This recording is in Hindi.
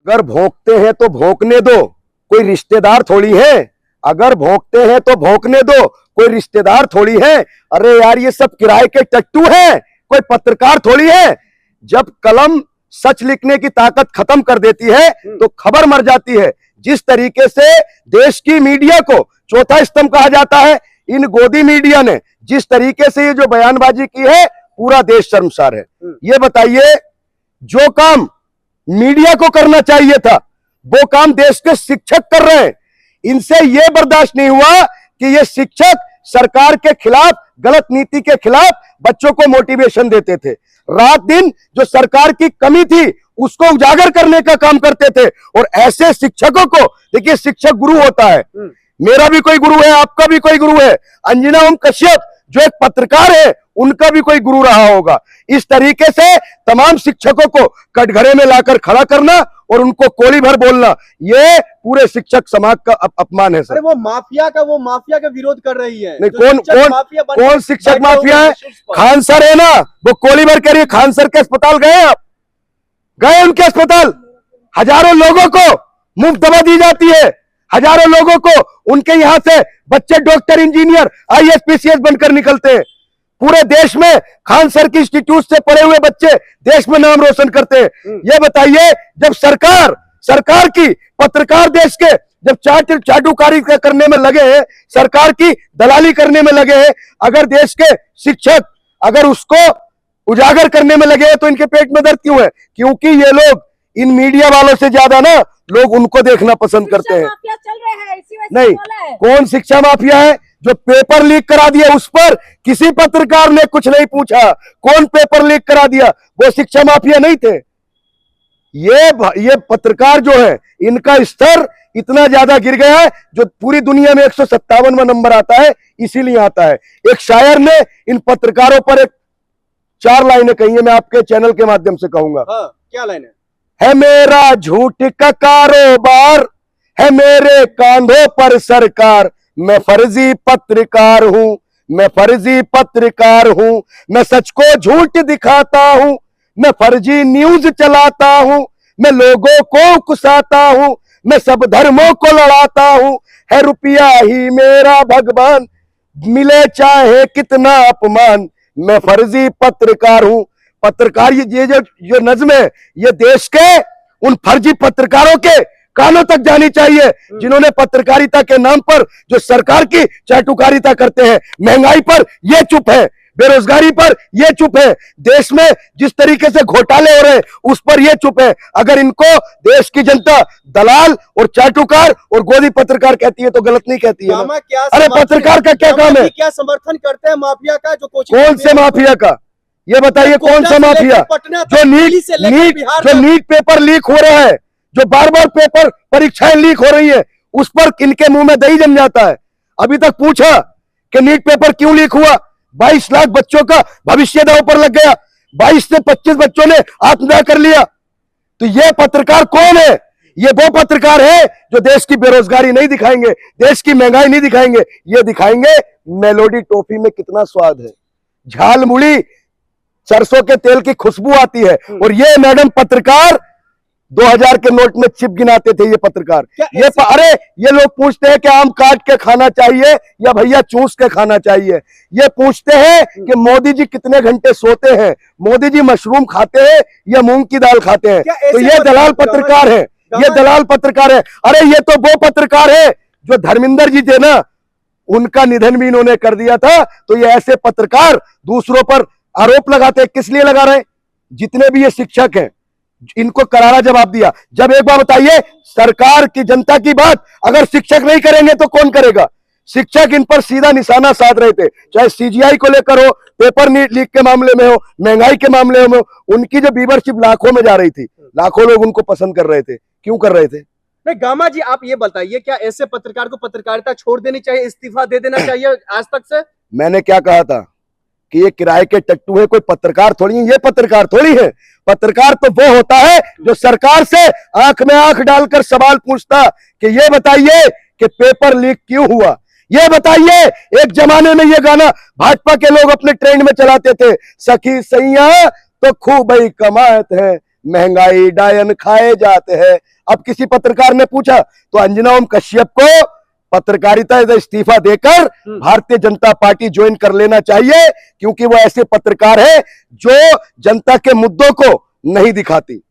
अगर भोंकते हैं तो भोंकने दो, कोई रिश्तेदार थोड़ी है। अगर भोंकते हैं तो भोंकने दो, कोई रिश्तेदार थोड़ी है। अरे यार ये सब किराए के टट्टू हैं, कोई पत्रकार थोड़ी है। जब कलम सच लिखने की ताकत खत्म कर देती है तो खबर मर जाती है। जिस तरीके से देश की मीडिया को चौथा स्तंभ कहा जाता है, इन गोदी मीडिया ने जिस तरीके से ये जो बयानबाजी की है, पूरा देश शर्मसार है। ये बताइए, जो काम मीडिया को करना चाहिए था वो काम देश के शिक्षक कर रहे हैं। इनसे यह बर्दाश्त नहीं हुआ कि ये शिक्षक सरकार के खिलाफ, गलत नीति के खिलाफ बच्चों को मोटिवेशन देते थे। रात दिन जो सरकार की कमी थी उसको उजागर करने का काम करते थे। और ऐसे शिक्षकों को, देखिए शिक्षक गुरु होता है, मेरा भी कोई गुरु है, आपका भी कोई गुरु है। अंजना ओम कश्यप जो एक पत्रकार है, उनका भी कोई गुरु रहा होगा। इस तरीके से तमाम शिक्षकों को कटघरे में लाकर खड़ा करना और उनको कोली भर बोलना, ये पूरे शिक्षक समाज का अपमान है सर। अरे वो माफिया का विरोध कर रही है। नहीं, कौन शिक्षक माफिया है? खान सर है ना, वो कोली भर करिए। खान सर के अस्पताल गए आप? गए उनके अस्पताल? हजारों लोगों को मुफ्त दवा दी जाती है, हजारों लोगों को उनके यहां से बच्चे डॉक्टर, इंजीनियर, आईएएस, पीसीएस बनकर निकलते हैं। पूरे देश में खान सर की इंस्टीट्यूट से पढ़े हुए बच्चे देश में नाम रोशन करते हैं। ये बताइए, जब सरकार की पत्रकार देश के जब चाटुकारी करने में लगे हैं, सरकार की दलाली करने में लगे हैं, अगर देश के शिक्षक अगर उसको उजागर करने में लगे हैं तो इनके पेट में दर्द क्यों है? क्योंकि ये लोग इन मीडिया वालों से ज्यादा ना लोग उनको देखना पसंद करते हैं। चल रहे हैं, इसी वजह से नहीं, कौन शिक्षा माफिया है? जो पेपर लीक करा दिया उस पर किसी पत्रकार ने कुछ नहीं पूछा। कौन पेपर लीक करा दिया? वो शिक्षा माफिया नहीं थे। ये पत्रकार जो है, इनका स्तर इतना ज्यादा गिर गया है, जो पूरी दुनिया में 157वां नंबर आता है, इसीलिए आता है। एक शायर ने इन पत्रकारों पर एक 4 लाइनें कही है, मैं आपके चैनल के माध्यम से कहूंगा। क्या लाइन है मेरा झूठ का कारोबार, है मेरे कांधों पर सरकार, मैं फर्जी पत्रकार हूं, मैं फर्जी पत्रकार हूं, मैं सच को झूठ दिखाता हूं, मैं फर्जी न्यूज चलाता हूं, मैं लोगों को उकसाता हूं, मैं सब धर्मों को लड़ाता हूं, है रुपया ही मेरा भगवान, मिले चाहे कितना अपमान, मैं फर्जी पत्रकार हूं। पत्रकार ये जो नज्म है, ये देश के उन फर्जी पत्रकारों के कानों तक जानी चाहिए, जिन्होंने पत्रकारिता के नाम पर जो सरकार की चाटुकारिता करते हैं। महंगाई पर ये चुप है, बेरोजगारी पर ये चुप है, देश में जिस तरीके से घोटाले हो रहे हैं उस पर ये चुप है। अगर इनको देश की जनता दलाल और चाटुकार और गोदी पत्रकार कहती है तो गलत नहीं कहती है ना? अरे पत्रकार का क्या काम है? क्या समर्थन करते हैं माफिया का? जो कौन से माफिया का? ये बताइए, कौन सा माफिया? जो नीट पेपर लीक हो रहा है, जो बार बार पेपर परीक्षाएं लीक हो रही है, उस पर इनके मुंह में दही जम जाता है। अभी तक पूछा कि नीट पेपर क्यों लीक हुआ? 22 लाख बच्चों का भविष्य दांव पर लग गया, 22 से 25 बच्चों ने आत्मदाह कर लिया। तो ये पत्रकार कौन है? ये वो पत्रकार है जो देश की बेरोजगारी नहीं दिखाएंगे, देश की महंगाई नहीं दिखाएंगे, ये दिखाएंगे मेलोडी टॉफी में कितना स्वाद है, झाल मुड़ी सरसों के तेल की खुशबू आती है। और ये मैडम पत्रकार 2000 के नोट में चिप गिनाते थे ये पत्रकार। ये लोग पूछते हैं कि आम काट के खाना चाहिए या भैया चूस के खाना चाहिए। ये पूछते हैं कि मोदी जी कितने घंटे सोते हैं, मोदी जी मशरूम खाते हैं या मूंग की दाल खाते हैं। तो ये दलाल पत्रकार है, ये दलाल पत्रकार है। अरे ये तो वो पत्रकार है जो धर्मेंद्र जी थे ना, उनका निधन भी इन्होंने कर दिया था। तो ये ऐसे पत्रकार दूसरों पर आरोप लगाते हैं। किस लिए लगा रहे हैं? जितने भी ये शिक्षक हैं इनको करारा जवाब दिया। जब एक बार बताइए, सरकार की, जनता की बात अगर शिक्षक नहीं करेंगे तो कौन करेगा? शिक्षक इन पर सीधा निशाना साध रहे थे, चाहे सीजीआई को लेकर हो, पेपर लीक के मामले में हो, महंगाई के मामले में हो। उनकी जो व्यूअरशिप लाखों में जा रही थी, लाखों लोग उनको पसंद कर रहे थे। क्यों कर रहे थे? नहीं गामा जी, आप ये बताइए, क्या ऐसे पत्रकार को पत्रकारिता छोड़ देनी चाहिए, इस्तीफा दे देना चाहिए आज तक से? मैंने क्या कहा था कि ये किराए के टट्टू है, कोई पत्रकार थोड़ी है। ये पत्रकार थोड़ी है। पत्रकार तो वो होता है जो सरकार से आंख में आंख डालकर सवाल पूछता कि ये बताइए कि पेपर लीक क्यों हुआ, ये बताइए। एक जमाने में ये गाना भाजपा के लोग अपने ट्रेंड में चलाते थे, सखी सैया तो खूब ही कमात है, महंगाई डायन खाए जाते हैं। अब किसी पत्रकार ने पूछा तो अंजना ओम कश्यप को पत्रकारिता से इस्तीफा देकर भारतीय जनता पार्टी ज्वाइन कर लेना चाहिए, क्योंकि वो ऐसे पत्रकार है जो जनता के मुद्दों को नहीं दिखाती।